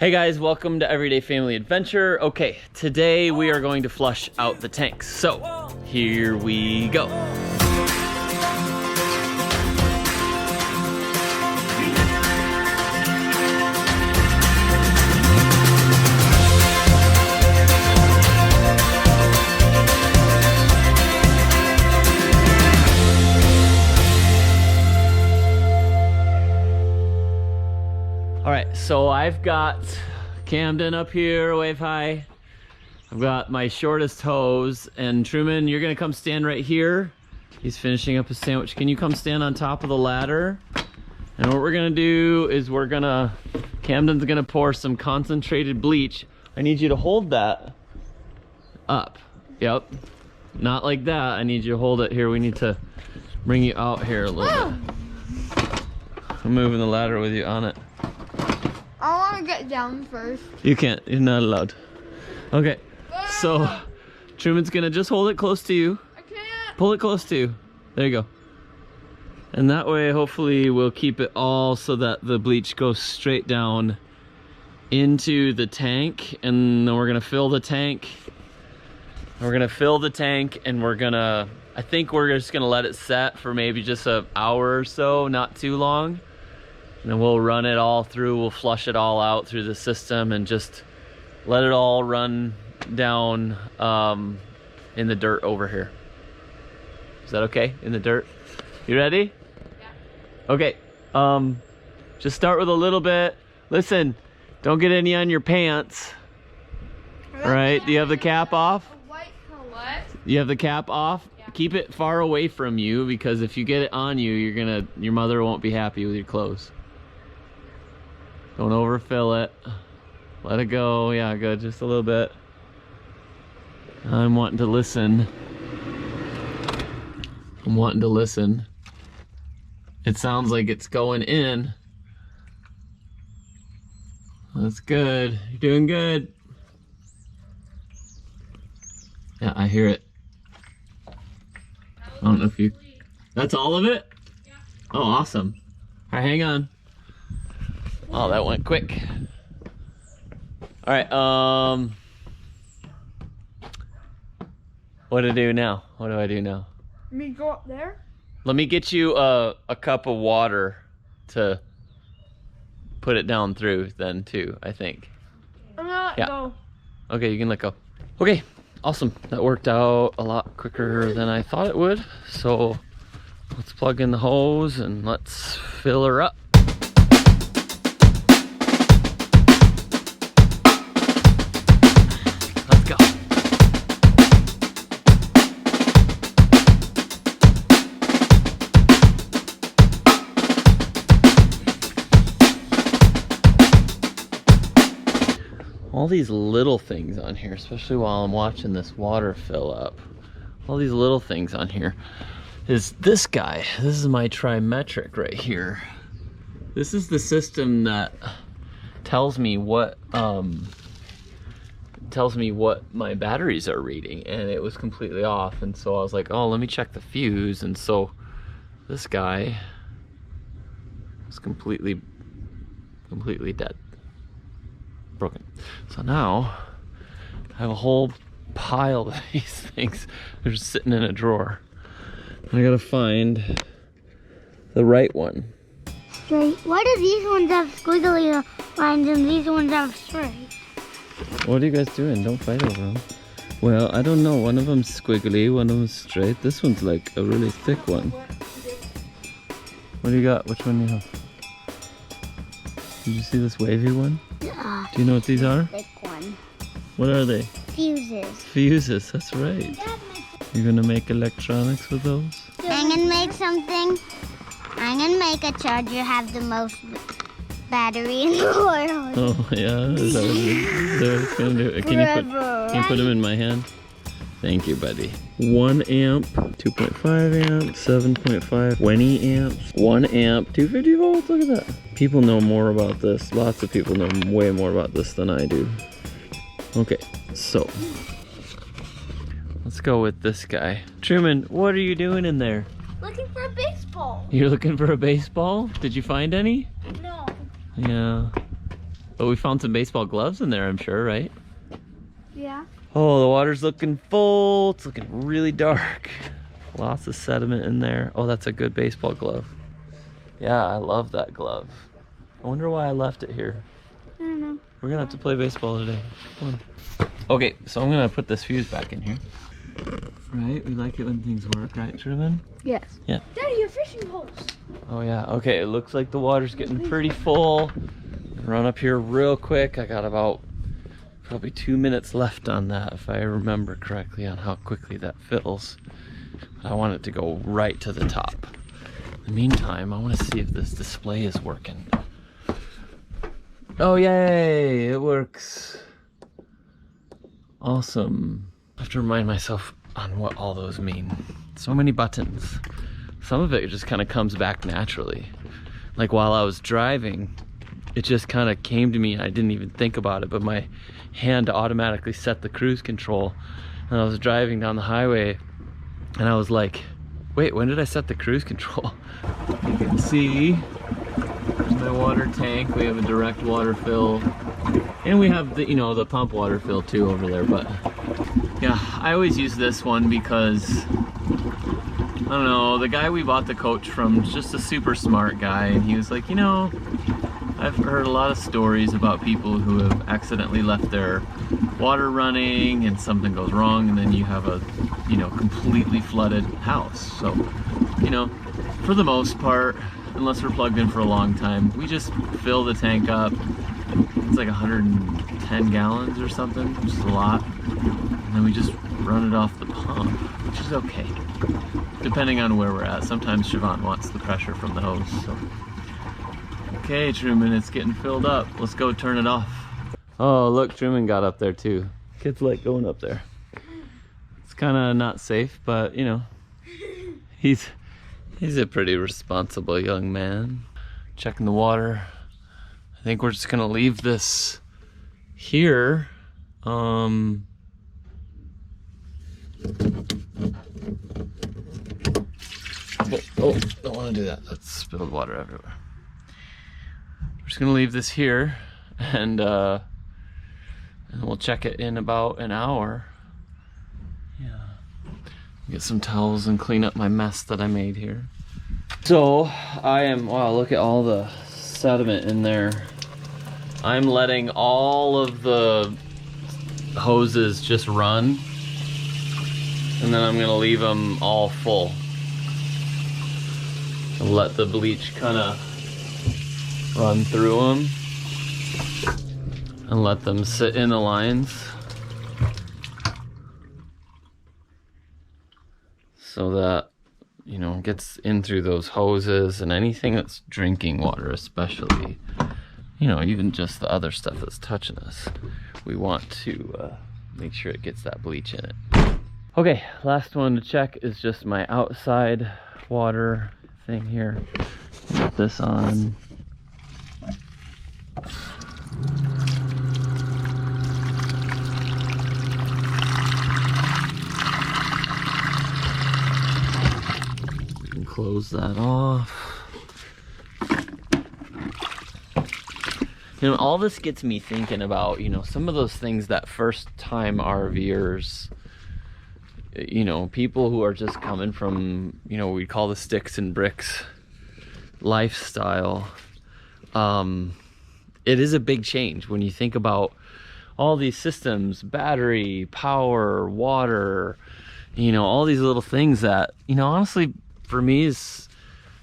Hey guys, welcome to Everyday Family Adventure. Okay, today we are going to flush out the tanks. So, here we go. All right, so I've got Camden up here, wave hi. I've got my shortest hose, and Truman, you're gonna come stand right here. He's finishing up his sandwich. Can you come stand on top of the ladder? And what we're gonna do is Camden's gonna pour some concentrated bleach. I need you to hold that up. Yep, not like that. I need you to hold it here. We need to bring you out here a little bit. I'm moving the ladder with you on it. I want to get down first. You can't. You're not allowed. Okay. So, Truman's gonna just hold it close to you. I can't. Pull it close to you. There you go. And that way, hopefully, we'll keep it all so that the bleach goes straight down into the tank. And then we're gonna fill the tank. We're gonna fill the tank, and I think we're just gonna let it set for maybe just an hour or so, not too long. And then we'll run it all through, we'll flush it all out through the system and just let it all run down in the dirt over here. Is that okay? In the dirt? You ready? Yeah. Okay, just start with a little bit. Listen, don't get any on your pants. All right, do you have the cap off? What? You have the cap off? Yeah. Keep it far away from you, because if you get it on you, your mother won't be happy with your clothes. Don't overfill it. Let it go. Yeah, good. Just a little bit. I'm wanting to listen. It sounds like it's going in. That's good. You're doing good. Yeah, I hear it. I don't know if you... That's all of it? Yeah. Oh, awesome. All right, hang on. Oh, that went quick. All right, what do I do now? What do I do now? Me go up there? Let me get you a cup of water to put it down through then too, I think. I'm gonna let go. Okay, you can let go. Okay, awesome. That worked out a lot quicker than I thought it would. So let's plug in the hose and let's fill her up. All these little things on here, especially while I'm watching this water fill up, all these little things on here is this guy. This is my trimetric right here. This is the system that tells me what my batteries are reading, and it was completely off. And so I was like, oh, let me check the fuse. And so this guy was completely dead. Broken. So now I have a whole pile of these things. They're just sitting in a drawer. I gotta find the right one. Straight. Why do these ones have squiggly lines and these ones have straight? What are you guys doing? Don't fight over them. Well, I don't know. One of them's squiggly, one of them's straight. This one's like a really thick one. What do you got? Which one do you have? Did you see this wavy one? Do you know what these are? Thick one. What are they? Fuses. Fuses, that's right. You're gonna make electronics with those? I'm gonna make something. I'm gonna make a charger have the most battery in the world. Oh yeah, is that what it's gonna do? Can you put them in my hand? Thank you, buddy. 1 amp, 2.5 amp, 7.5, 20 amps, 1 amp, 250 volts. Look at that. People know more about this. Lots of people know way more about this than I do. Okay, so let's go with this guy. Truman, what are you doing in there? Looking for a baseball. You're looking for a baseball? Did you find any? No. Yeah. But we found some baseball gloves in there, I'm sure, right? Yeah. Oh, the water's looking full. It's looking really dark. Lots of sediment in there. Oh, that's a good baseball glove. Yeah, I love that glove. I wonder why I left it here. I don't know. We're gonna have to play baseball today. Come on. Okay, so I'm gonna put this fuse back in here. Right, we like it when things work, right, Truman? Yes. Yeah. Daddy, your fishing holes. Oh yeah, okay, it looks like the water's getting pretty full. Run up here real quick. I got about probably 2 minutes left on that, if I remember correctly, on how quickly that fills. But I want it to go right to the top. In the meantime, I want to see if this display is working. Oh yay, it works. Awesome. I have to remind myself on what all those mean. So many buttons. Some of it just kind of comes back naturally. Like while I was driving, it just kind of came to me and I didn't even think about it, but my hand automatically set the cruise control. And I was driving down the highway and I was like, wait, when did I set the cruise control? You can see my water tank. We have a direct water fill. And we have the, you know, the pump water fill too over there, but yeah, I always use this one because, I don't know, the guy we bought the coach from is just a super smart guy, and he was like, you know, I've heard a lot of stories about people who have accidentally left their water running and something goes wrong and then you have a, you know, completely flooded house. So, you know, for the most part, unless we're plugged in for a long time, we just fill the tank up. It's like 110 gallons or something, which is a lot. And then we just run it off the pump, which is okay, depending on where we're at. Sometimes Siobhán wants the pressure from the hose, so. Okay, Truman, it's getting filled up. Let's go turn it off. Oh, look, Truman got up there too. Kids like going up there. It's kind of not safe, but you know, he's a pretty responsible young man. Checking the water. I think we're just gonna leave this here. Oh, don't want to do that. That's spilled water everywhere. We're just gonna leave this here, and we'll check it in about an hour. Yeah. Get some towels and clean up my mess that I made here. So wow, look at all the sediment in there. I'm letting all of the hoses just run, and then I'm gonna leave them all full and let the bleach kind of run through them and let them sit in the lines so that, you know, it gets in through those hoses and anything that's drinking water, especially, you know, even just the other stuff that's touching us. We want to make sure it gets that bleach in it. Okay, last one to check is just my outside water thing here. Put this on. We can close that off. You know, all this gets me thinking about, you know, some of those things that first time RVers, you know, people who are just coming from, you know, we call the sticks and bricks lifestyle. It is a big change when you think about all these systems, battery, power, water, you know, all these little things that, you know, honestly, for me is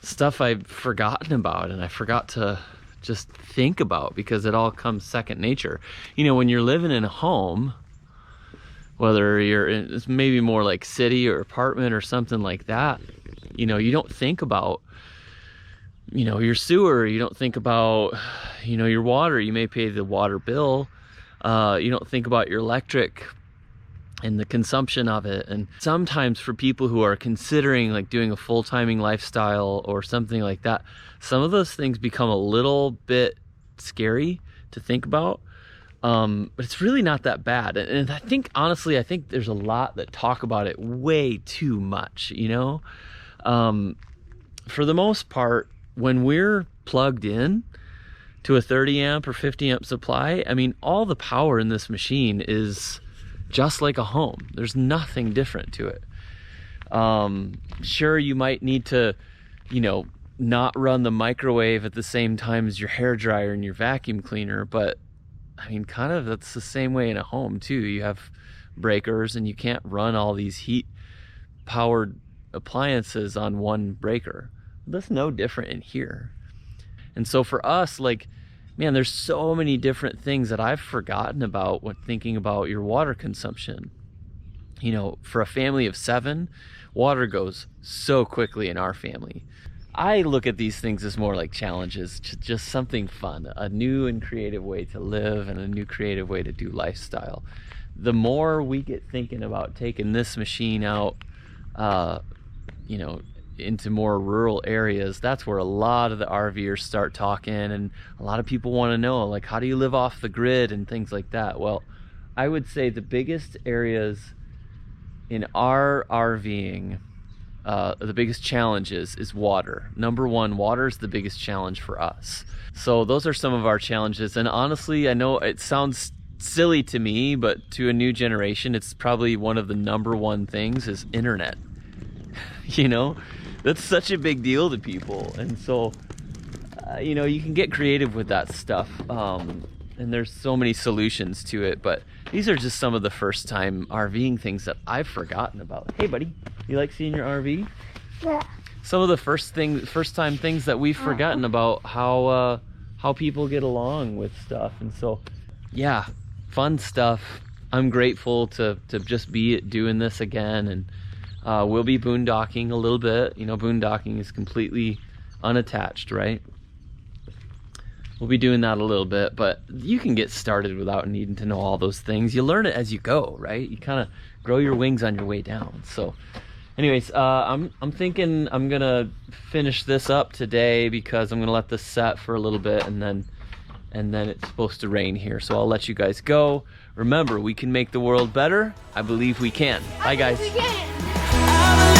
stuff I've forgotten about and I forgot to just think about because it all comes second nature. You know, when you're living in a home, whether you're in, it's maybe more like city or apartment or something like that, you know, you don't think about, you know, your sewer, you don't think about, you know, your water, you may pay the water bill, you don't think about your electric and the consumption of it. And sometimes for people who are considering like doing a full-timing lifestyle or something like that, some of those things become a little bit scary to think about. But it's really not that bad. And I think, honestly, I think there's a lot that talk about it way too much, you know? For the most part, when we're plugged in to a 30 amp or 50 amp supply. I mean, all the power in this machine is just like a home. There's nothing different to it. Sure, you might need to, you know, not run the microwave at the same time as your hair dryer and your vacuum cleaner, but I mean, kind of that's the same way in a home too. You have breakers and you can't run all these heat powered appliances on one breaker. That's no different in here. And so for us, like, man, there's so many different things that I've forgotten about when thinking about your water consumption. You know, for a family of 7, water goes so quickly in our family. I look at these things as more like challenges, just something fun, a new and creative way to live and a new creative way to do lifestyle. The more we get thinking about taking this machine out, you know, into more rural areas, that's where a lot of the RVers start talking, and a lot of people want to know, like, how do you live off the grid and things like that. Well, I would say the biggest areas in our RVing, the biggest challenges is water. Number one, water is the biggest challenge for us. So those are some of our challenges, and honestly, I know it sounds silly to me, but to a new generation, it's probably one of the number one things is internet. You know, that's such a big deal to people, and so you know, you can get creative with that stuff, and there's so many solutions to it, but these are just some of the first time RVing things that I've forgotten about. Hey buddy, you like seeing your RV? Yeah. Some of the first time things that we've forgotten about how people get along with stuff. And so yeah, fun stuff. I'm grateful to just be doing this again, and we'll be boondocking a little bit. You know, boondocking is completely unattached, right? We'll be doing that a little bit, but you can get started without needing to know all those things. You learn it as you go, right? You kind of grow your wings on your way down. So anyways, I'm thinking I'm gonna finish this up today because I'm gonna let this set for a little bit, and then it's supposed to rain here. So I'll let you guys go. Remember, we can make the world better. I believe we can. Bye guys. We can.